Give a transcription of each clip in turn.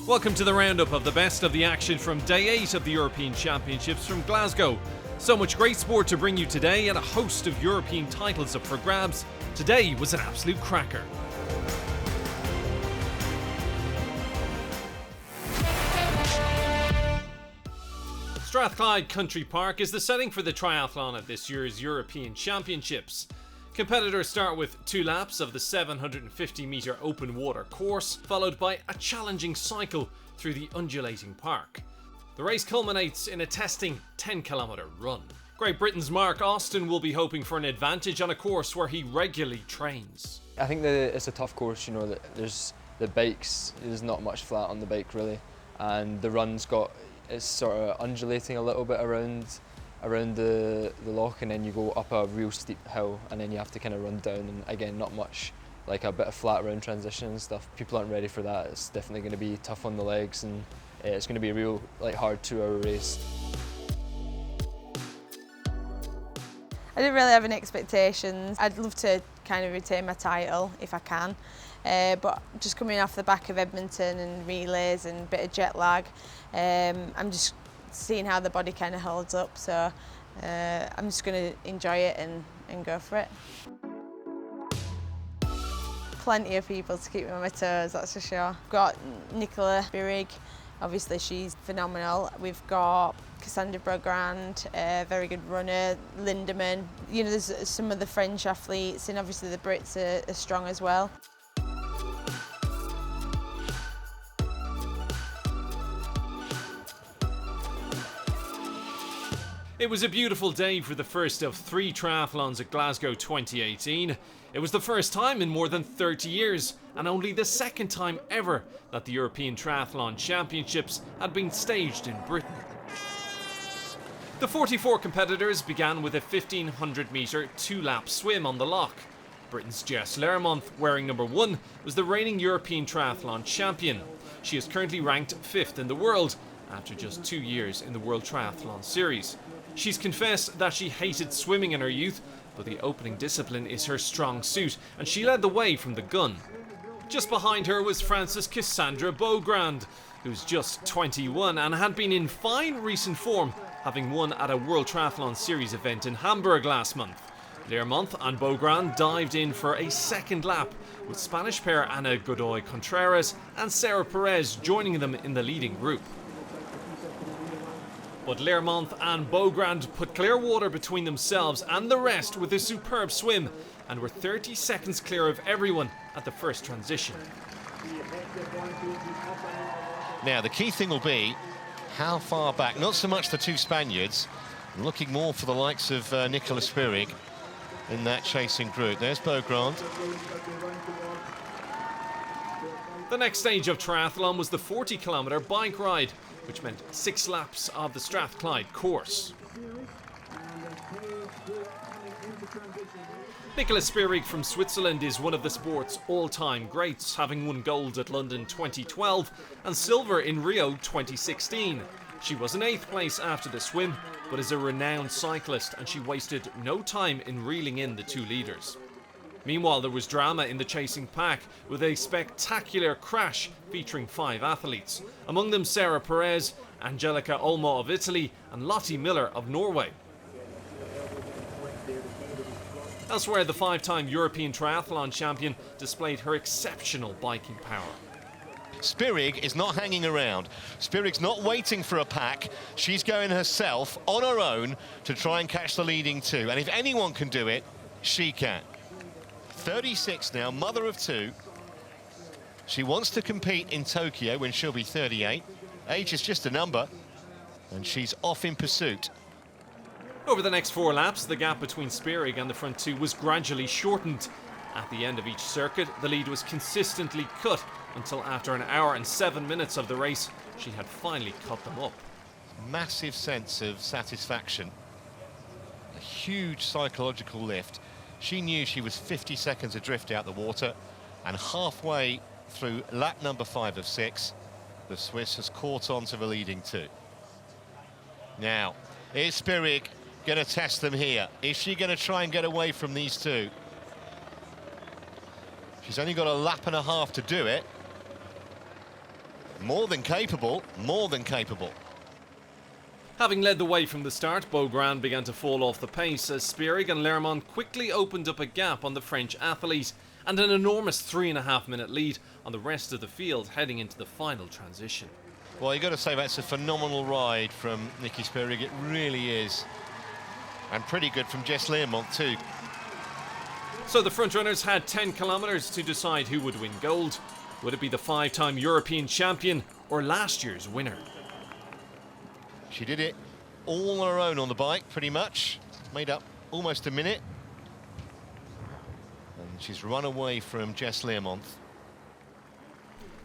Welcome to the roundup of the best of the action from Day 8 of the European Championships from Glasgow. So much great sport to bring you today and a host of European titles up for grabs. Today was an absolute cracker. Strathclyde Country Park is the setting for the triathlon at this year's European Championships. Competitors start with 2 laps of the 750-metre open water course, followed by a challenging cycle through the undulating park. The race culminates in a testing 10-kilometre run. Great Britain's Mark Austin will be hoping for an advantage on a course where he regularly trains. I think that it's a tough course, you know, that there's the bikes, there's not much flat on the bike really, and the run's it's sort of undulating a little bit around the Loch, and then you go up a real steep hill and then you have to kind of run down, and again not much, like a bit of flat around transition and stuff. People aren't ready for that. It's definitely going to be tough on the legs, and it's going to be a real hard 2-hour race. I didn't really have any expectations. I'd love to kind of retain my title if I can, but just coming off the back of Edmonton and relays and a bit of jet lag, I'm just seeing how the body kind of holds up, so I'm just going to enjoy it and go for it. Plenty of people to keep me on my toes, that's for sure. We've got Nicola Spierig, obviously she's phenomenal. We've got Cassandra Beaugrand, a very good runner, Lindemann. You know, there's some of the French athletes, and obviously the Brits are strong as well. It was a beautiful day for the first of 3 triathlons at Glasgow 2018. It was the first time in more than 30 years, and only the second time ever that the European Triathlon Championships had been staged in Britain. The 44 competitors began with a 1500-metre 2-lap swim on the Loch. Britain's Jess Lermont, wearing number 1, was the reigning European Triathlon champion. She is currently ranked 5th in the world, after just 2 years in the World Triathlon Series. She's confessed that she hated swimming in her youth, but the opening discipline is her strong suit, and she led the way from the gun. Just behind her was France's Cassandra Beaugrand, who's just 21 and had been in fine recent form, having won at a World Triathlon Series event in Hamburg last month. Lermont and Beaugrand dived in for a second lap, with Spanish pair Ana Godoy Contreras and Sarah Perez joining them in the leading group. But Lermont and Beaugrand put clear water between themselves and the rest with a superb swim, and were 30 seconds clear of everyone at the first transition. Now the key thing will be how far back, not so much the 2 Spaniards, looking more for the likes of Nicola Spierig in that chasing group. There's Beaugrand. The next stage of triathlon was the 40-kilometre bike ride, which meant 6 laps of the Strathclyde course. Nicola Spierig from Switzerland is one of the sport's all-time greats, having won gold at London 2012 and silver in Rio 2016. She was in 8th place after the swim, but is a renowned cyclist, and she wasted no time in reeling in the 2 leaders. Meanwhile, there was drama in the chasing pack with a spectacular crash featuring 5 athletes, among them Sarah Perez, Angelica Olmo of Italy and Lottie Miller of Norway. Elsewhere, the 5-time European Triathlon champion displayed her exceptional biking power. Spierig is not hanging around. Spierig's not waiting for a pack. She's going herself on her own to try and catch the leading 2. And if anyone can do it, she can. 36 now, mother of 2. She wants to compete in Tokyo when she'll be 38. Age is just a number, and she's off in pursuit. Over the next 4 laps, the gap between Spierig and the front 2 was gradually shortened. At the end of each circuit, the lead was consistently cut until after an hour and 7 minutes of the race, she had finally cut them up. Massive sense of satisfaction. A huge psychological lift. She knew she was 50 seconds adrift out the water, and halfway through lap number 5 of 6, the Swiss has caught on to the leading 2. Now, is Spierig going to test them here? Is she going to try and get away from these 2? She's only got a lap and a half to do it. More than capable, more than capable. Having led the way from the start, Beaugrand began to fall off the pace as Spierig and Lomond quickly opened up a gap on the French athlete and an enormous 3.5-minute lead on the rest of the field heading into the final transition. Well, you've got to say that's a phenomenal ride from Nikki Spierig, it really is. And pretty good from Jess Learmonth too. So the frontrunners had 10 kilometres to decide who would win gold. Would it be the 5-time European champion or last year's winner? She did it all on her own on the bike, pretty much. Made up almost a minute. And she's run away from Jess Learmonth.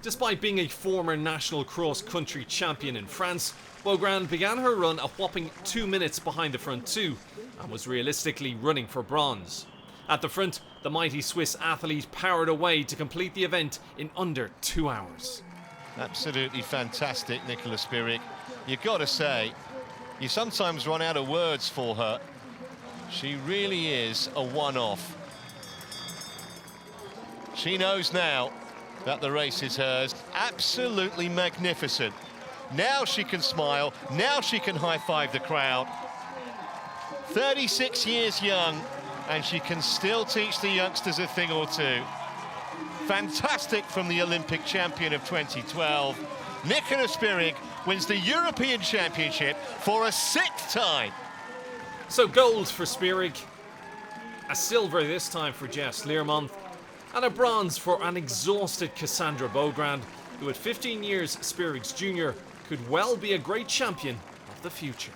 Despite being a former national cross-country champion in France, Beaugrand began her run a whopping 2 minutes behind the front two and was realistically running for bronze. At the front, the mighty Swiss athlete powered away to complete the event in under 2 hours. Absolutely fantastic, Nicola Spierig. You've got to say, you sometimes run out of words for her. She really is a one-off. She knows now that the race is hers. Absolutely magnificent. Now she can smile, now she can high-five the crowd. 36 years young, and she can still teach the youngsters a thing or two. Fantastic from the Olympic champion of 2012. Nicola Spierig wins the European Championship for a 6th time. So gold for Spierig, a silver this time for Jess Learmonth, and a bronze for an exhausted Cassandra Beaugrand, who at 15 years Spierig's junior could well be a great champion of the future.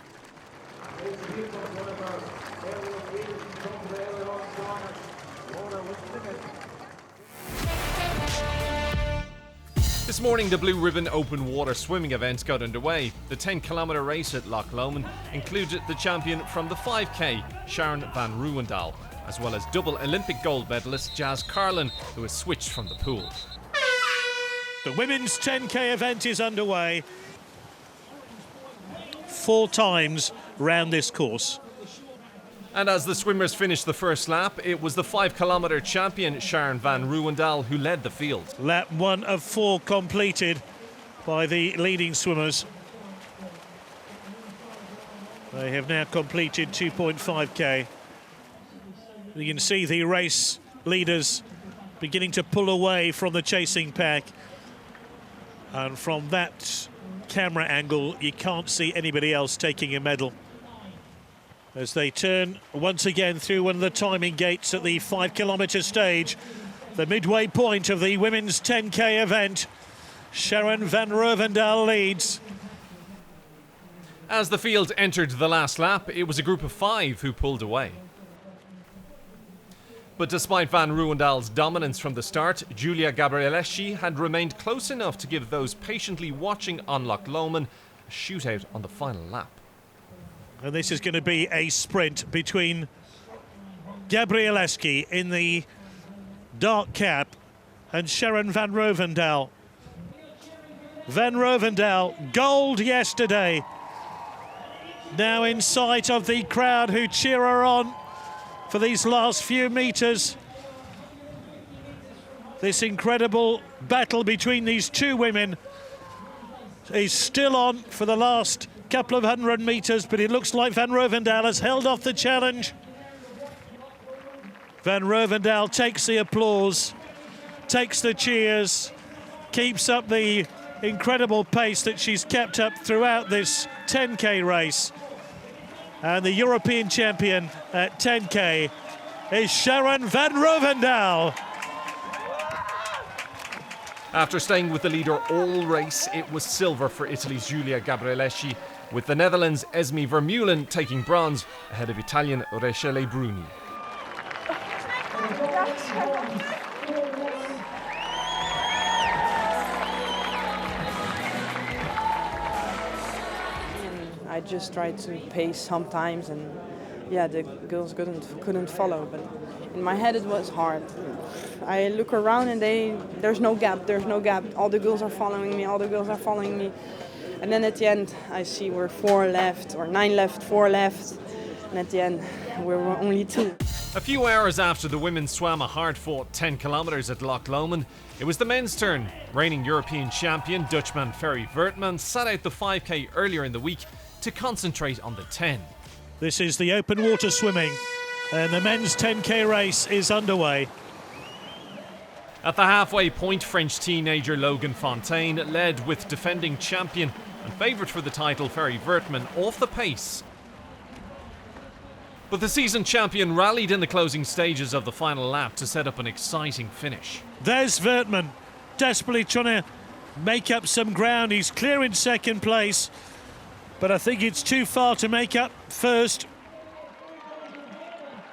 This morning, the Blue Ribbon open water swimming event got underway. The 10-kilometre race at Loch Lomond included the champion from the 5K, Sharon van Ruwendaal, as well as double Olympic gold medalist Jazz Carlin, who has switched from the pool. The women's 10K event is underway. 4 times round this course. And as the swimmers finished the first lap, it was the 5-kilometre champion Sharon van Ruwendaal who led the field. Lap 1 of 4 completed by the leading swimmers. They have now completed 2.5k. You can see the race leaders beginning to pull away from the chasing pack. And from that camera angle, you can't see anybody else taking a medal. As they turn once again through one of the timing gates at the 5-kilometre stage, the midway point of the women's 10k event. Sharon van Ruwendaal leads. As the field entered the last lap, it was a group of 5 who pulled away. But despite van Ruwendaal's dominance from the start, Giulia Gabrieleschi had remained close enough to give those patiently watching on Loch Lomond a shootout on the final lap. And this is going to be a sprint between Gabrieleschi in the dark cap and Sharon van Ruwendaal. Van Ruwendaal, gold yesterday. Now in sight of the crowd who cheer her on for these last few metres. This incredible battle between these two women is still on for the last couple of 100 metres, but it looks like van Ruwendaal has held off the challenge. Van Ruwendaal takes the applause, takes the cheers, keeps up the incredible pace that she's kept up throughout this 10k race. And the European champion at 10k is Sharon van Ruwendaal. After staying with the leader all race, it was silver for Italy's Giulia Gabrieleschi, with the Netherlands' Esme Vermeulen taking bronze ahead of Italian Rachele Bruni. I just tried to pace sometimes, and yeah, the girls couldn't follow. But in my head, it was hard. I look around and there's no gap. All the girls are following me. And then at the end, I see we're 4 left, or 9 left, 4 left, and at the end, we were only 2. A few hours after the women swam a hard-fought 10 kilometres at Loch Lomond, it was the men's turn. Reigning European champion Dutchman Ferry Vertman sat out the 5k earlier in the week to concentrate on the 10. This is the open water swimming, and the men's 10k race is underway. At the halfway point, French teenager Logan Fontaine led with defending champion and favourite for the title Ferry Vertman off the pace. But the season champion rallied in the closing stages of the final lap to set up an exciting finish. There's Vertman, desperately trying to make up some ground. He's clear in second place, but I think it's too far to make up first.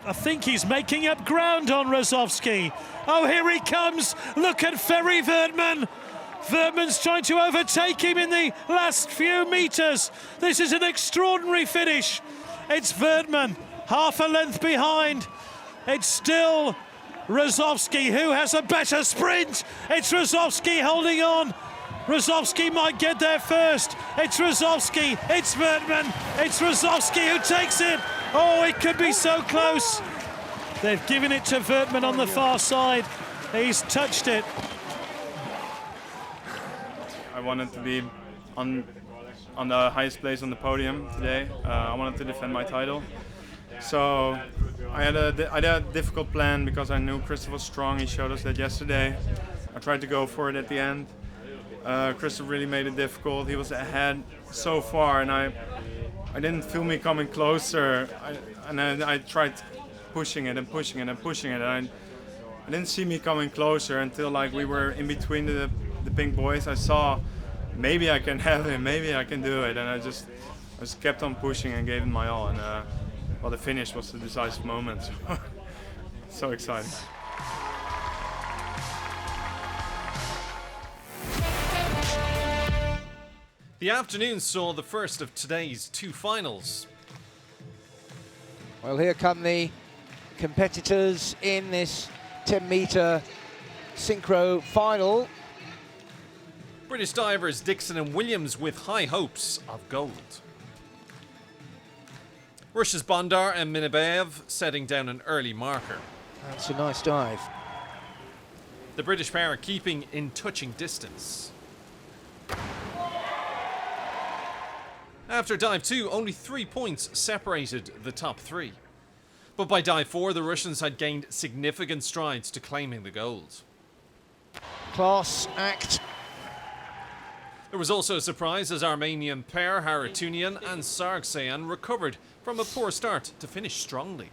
I think he's making up ground on Rozovsky. Oh, here he comes. Look at Ferry Vertman. Vertman's trying to overtake him in the last few metres. This is an extraordinary finish. It's Vertman, half a length behind. It's still Rozovsky who has a better sprint. It's Rozovsky holding on. Rozovsky might get there first. It's Rozovsky, it's Vertman, it's Rozovsky who takes it. Oh, it could be so close. They've given it to Vertman on the far side. He's touched it. I wanted to be on the highest place on the podium today. I wanted to defend my title. So I had a difficult plan because I knew Christoph was strong. He showed us that yesterday. I tried to go for it at the end. Christoph really made it difficult. He was ahead so far, and I didn't feel me coming closer. I tried pushing it and pushing it and pushing it. And I didn't see me coming closer until like we were in between the pink boys. I saw maybe I can have him, maybe I can do it, and I just kept on pushing and gave it my all. And well, the finish was the decisive moment. So exciting. The afternoon saw the first of today's two finals. Well, here come the competitors in this 10-metre synchro final. British divers Dixon and Williams with high hopes of gold. Russia's Bondar and Minabayev setting down an early marker. That's a nice dive. The British pair are keeping in touching distance. After dive 2, only 3 points separated the top 3. But by dive 4, the Russians had gained significant strides to claiming the gold. Class act. There was also a surprise as Armenian pair Haratunian and Sargsyan recovered from a poor start to finish strongly.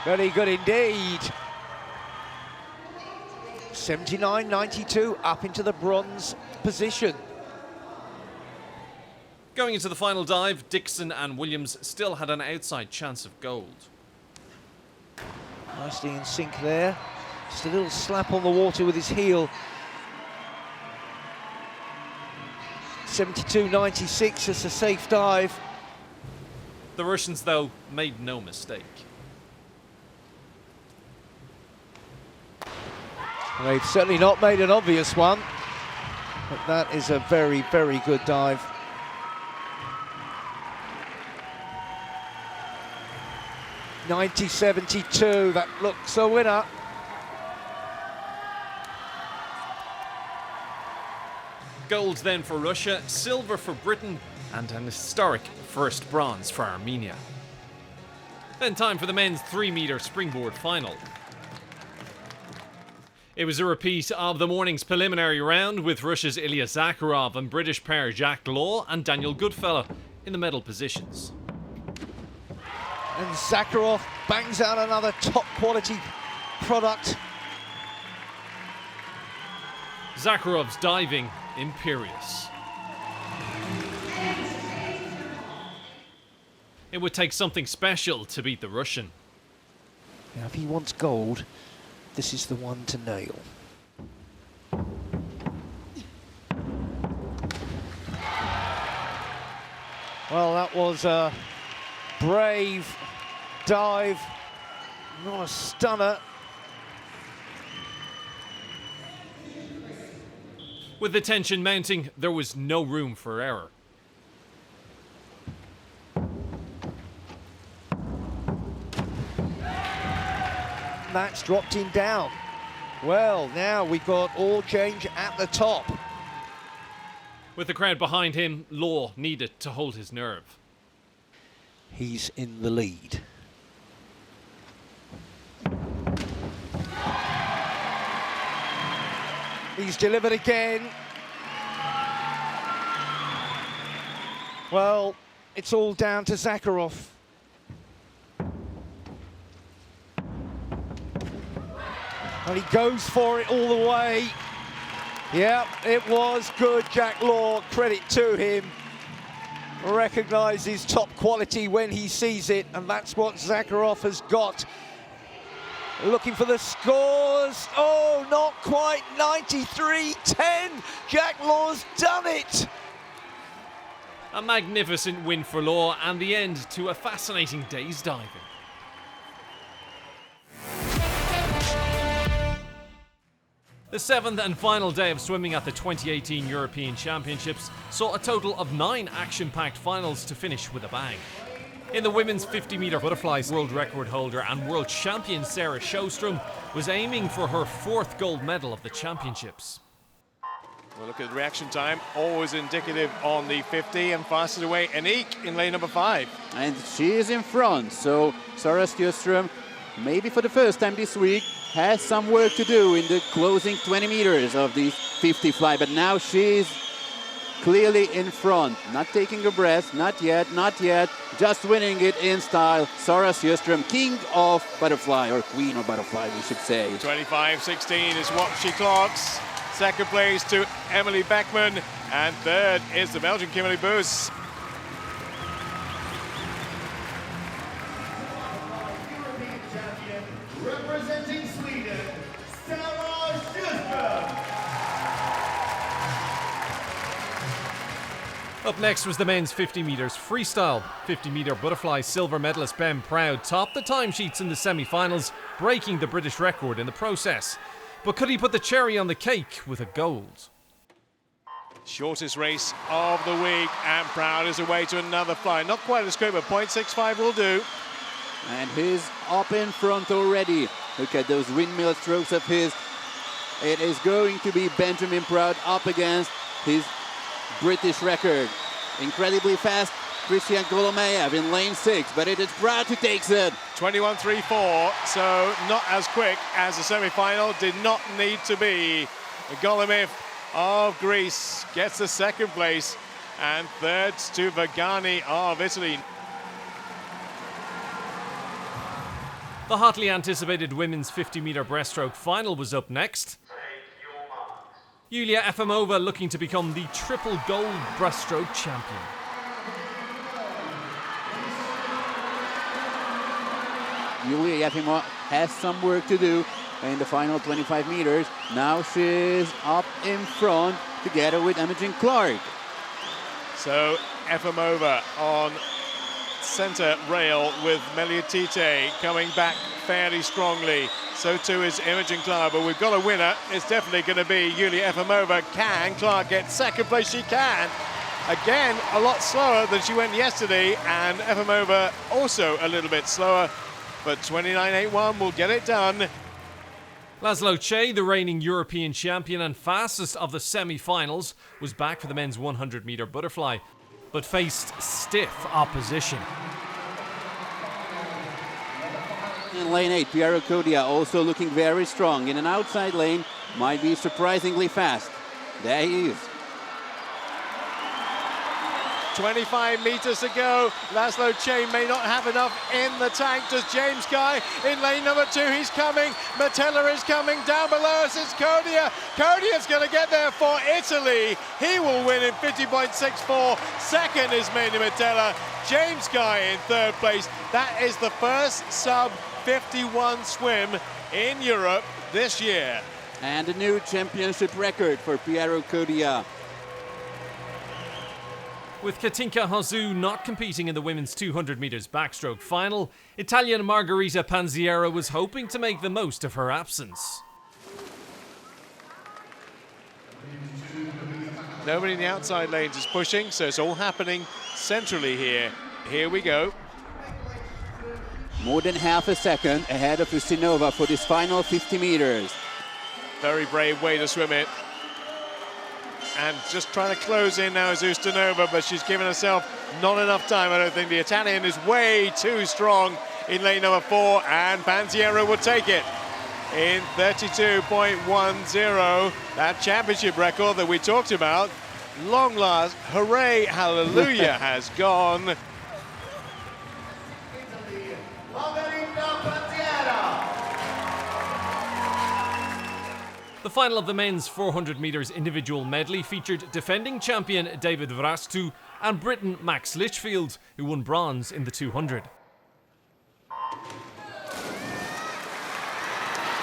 Very good indeed. 79.92 up into the bronze position. Going into the final dive, Dixon and Williams still had an outside chance of gold. Nicely in sync there. Just a little slap on the water with his heel. 72.96, it's a safe dive. The Russians, though, made no mistake. Well, they've certainly not made an obvious one, but that is a very, very good dive. .90.72, that looks a winner. Gold then for Russia, silver for Britain, and an historic first bronze for Armenia. Then time for the men's 3-metre springboard final. It was a repeat of the morning's preliminary round with Russia's Ilya Zakharov and British pair Jacques Law and Daniel Goodfellow in the medal positions. And Zakharov bangs out another top quality product. Zakharov's diving imperious. It would take something special to beat the Russian. Now, if he wants gold, this is the one to nail. Well, that was a brave dive, not a stunner. With the tension mounting, there was no room for error. that's dropped him down. Well, now we've got all change at the top. With the crowd behind him, Loch needed to hold his nerve. He's in the lead. He's delivered again. Well, it's all down to Zakharov. And he goes for it all the way. Yeah, it was good, Jack Loch. Credit to him. Recognises top quality when he sees it, and that's what Zakharov has got. Looking for the scores. Oh, not quite. 93-10. Jack Loch's done it. A magnificent win for Loch and the end to a fascinating day's diving. The 7th and final day of swimming at the 2018 European Championships saw a total of 9 action-packed finals to finish with a bang. In the women's 50-metre butterfly, world record holder and world champion Sarah Sjostrom was aiming for her 4th gold medal of the championships. We'll look at the reaction time, always indicative on the 50, and fastest away Aniek in lane number 5. And she is in front, so Sarah Sjostrom, maybe for the first time this week, has some work to do in the closing 20 meters of the 50 fly, but now she's clearly in front, not taking a breath, not yet, just winning it in style. Sarah Sjostrom, king of butterfly, or queen of butterfly, we should say. 25.16 is what she clocks. Second place to Emily Beckman, and third is the Belgian Kimberly Boos. Representing Sweden, Sarah Sjostrom. Up next was the men's 50 metres freestyle. 50-metre butterfly silver medalist Ben Proud topped the timesheets in the semi-finals, breaking the British record in the process. But could he put the cherry on the cake with a gold? Shortest race of the week, and Proud is away to another fly. Not quite as quick, but 0.65 will do. And he's up in front already. Look at those windmill strokes of his. It is going to be Benjamin Proud up against his British record. Incredibly fast, Christian Golomeyev in lane 6, but it is Proud who takes it. 21.34, so not as quick as the semi-final. Did not need to be. Golomeyev of Greece gets the second place, and third to Vagani of Italy. The hotly anticipated women's 50-metre breaststroke final was up next. Yulia Efimova looking to become the triple gold breaststroke champion. Yulia Efimova has some work to do in the final 25 meters. Now she's up in front together with Imogen Clark. So Efimova on centre rail with Meliotite coming back fairly strongly. So too is Imogen Clark, but we've got a winner. It's definitely going to be Yulia Efimova. Can Clark get second place? She can. Again, a lot slower than she went yesterday, and Efimova also a little bit slower, but 29.81 will get it done. Laszlo Che, the reigning European champion and fastest of the semi-finals, was back for the men's 100-metre butterfly, but faced stiff opposition. In lane 8, Piero Codia also looking very strong. In an outside lane, might be surprisingly fast. There he is. 25 metres to go. Laszlo Che may not have enough in the tank. Does James Guy in lane number 2? He's coming. Metella is coming. Down below us is Codia. Codia's going to get there for Italy. He will win in 50.64. Second is Mandy Metella. James Guy in third place. That is the first sub-51 swim in Europe this year. And a new championship record for Piero Codia. With Katinka Hosszu not competing in the women's 200 metres backstroke final, Italian Margherita Panziera was hoping to make the most of her absence. Nobody in the outside lanes is pushing, so it's all happening centrally here. Here we go. more than half a second ahead of Ustinova for this final 50 meters. Very brave way to swim it. And just trying to close in now is Ustinova, but she's given herself not enough time. I don't think the Italian is way too strong in lane number 4, and Panziero will take it in 32.10. That championship record that we talked about, long last, hooray, hallelujah, has gone. The final of the men's 400 metres individual medley featured defending champion David Vrastu and Briton Max Litchfield, who won bronze in the 200.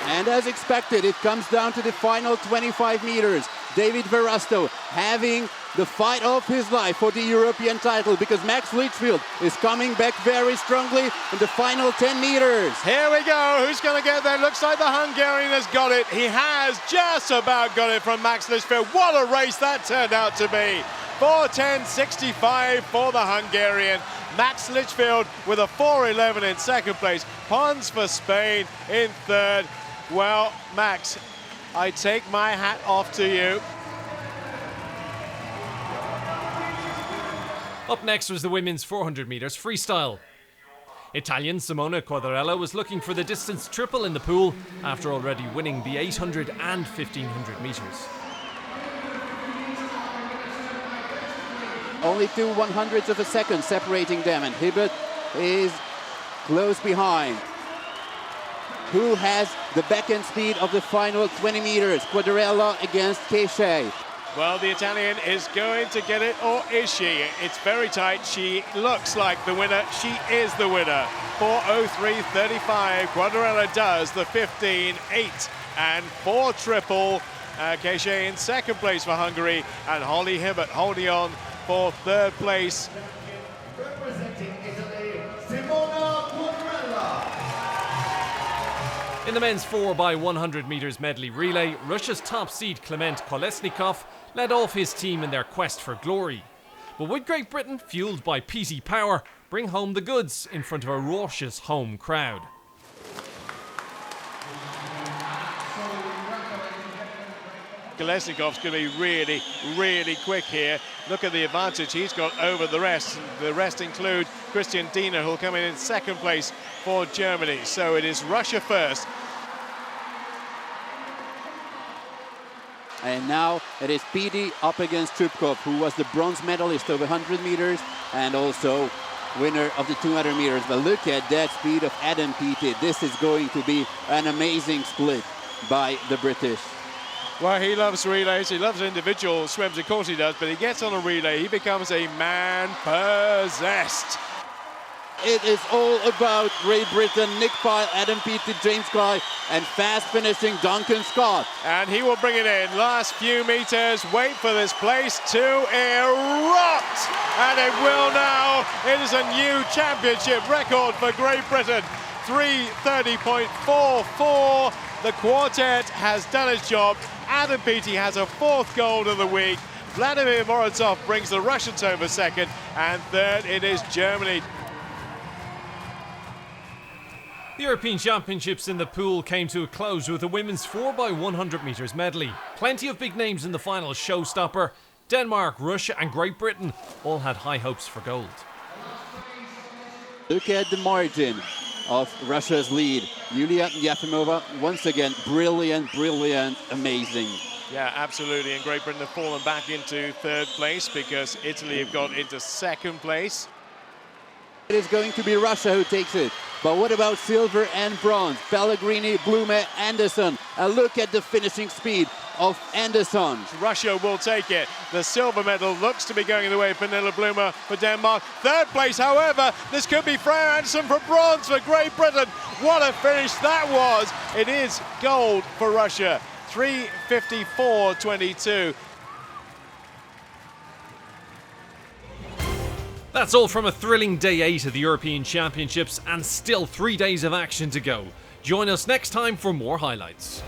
And as expected, it comes down to the final 25 meters. David Vrastu having the fight of his life for the European title, because Max Litchfield is coming back very strongly in the final 10 meters. Here we go, who's going to get there? Looks like the Hungarian has got it. He has just about got it from Max Litchfield. What a race that turned out to be. 4:10.65 for the Hungarian. Max Litchfield with a 4:11 in second place. Pons for Spain in third. Well, Max, I take my hat off to you. Up next was the women's 400 metres freestyle. Italian Simona Quadarella was looking for the distance triple in the pool after already winning the 800 and 1500 metres. Only 2 100ths of a second separating them, and Hibbert is close behind. Who has the back-end speed of the final 20 meters? Quadarella against Keishay. Well, the Italian is going to get it, or is she? It's very tight. She looks like the winner. She is the winner. 4:03.35. Quadarella does the 15.8 and 4 triple. Keishay in second place for Hungary, and Holly Hibbert holding on for third place. Representing Italy, Simona Quadarella. In the men's 4x100 metres medley relay, Russia's top seed Klement Kolesnikov led off his team in their quest for glory. But would Great Britain, fueled by peaty power, bring home the goods in front of a raucous home crowd? Kolesnikov's going to be really, really quick here. Look at the advantage he's got over the rest. The rest include Christian Diener, who'll come in second place for Germany. So it is Russia first. And now it is Petey up against Trubkov, who was the bronze medalist of 100 meters and also winner of the 200 meters. But look at that speed of Adam Petey. This is going to be an amazing split by the British. Well, he loves relays, he loves individual swims, of course he does, but he gets on a relay, he becomes a man possessed. It is all about Great Britain. Nick Pyle, Adam Petey, James Clyde, and fast finishing Duncan Scott. And he will bring it in. Last few meters, wait for this place to erupt. And it will now. It is a new championship record for Great Britain. 3:30.44. The quartet has done its job. Adam Petey has a 4th gold of the week. Vladimir Morozov brings the Russians over second. And third, it is Germany. The European Championships in the pool came to a close with the women's 4x100 metres medley. Plenty of big names in the final showstopper. Denmark, Russia and Great Britain all had high hopes for gold. Look at the margin of Russia's lead. Yulia Yefimova, once again, brilliant, amazing. Yeah, absolutely. And Great Britain have fallen back into third place because Italy have got into second place. It is going to be Russia who takes it. But what about silver and bronze? Pellegrini, Blume, Anderson. And look at the finishing speed of Anderson. Russia will take it. The silver medal looks to be going in the way of Pernille Blume for Denmark. Third place, however, this could be Freya Anderson for bronze for Great Britain. What a finish that was. It is gold for Russia. 3:54.22. That's all from a thrilling day 8 of the European Championships, and still 3 days of action to go. Join us next time for more highlights.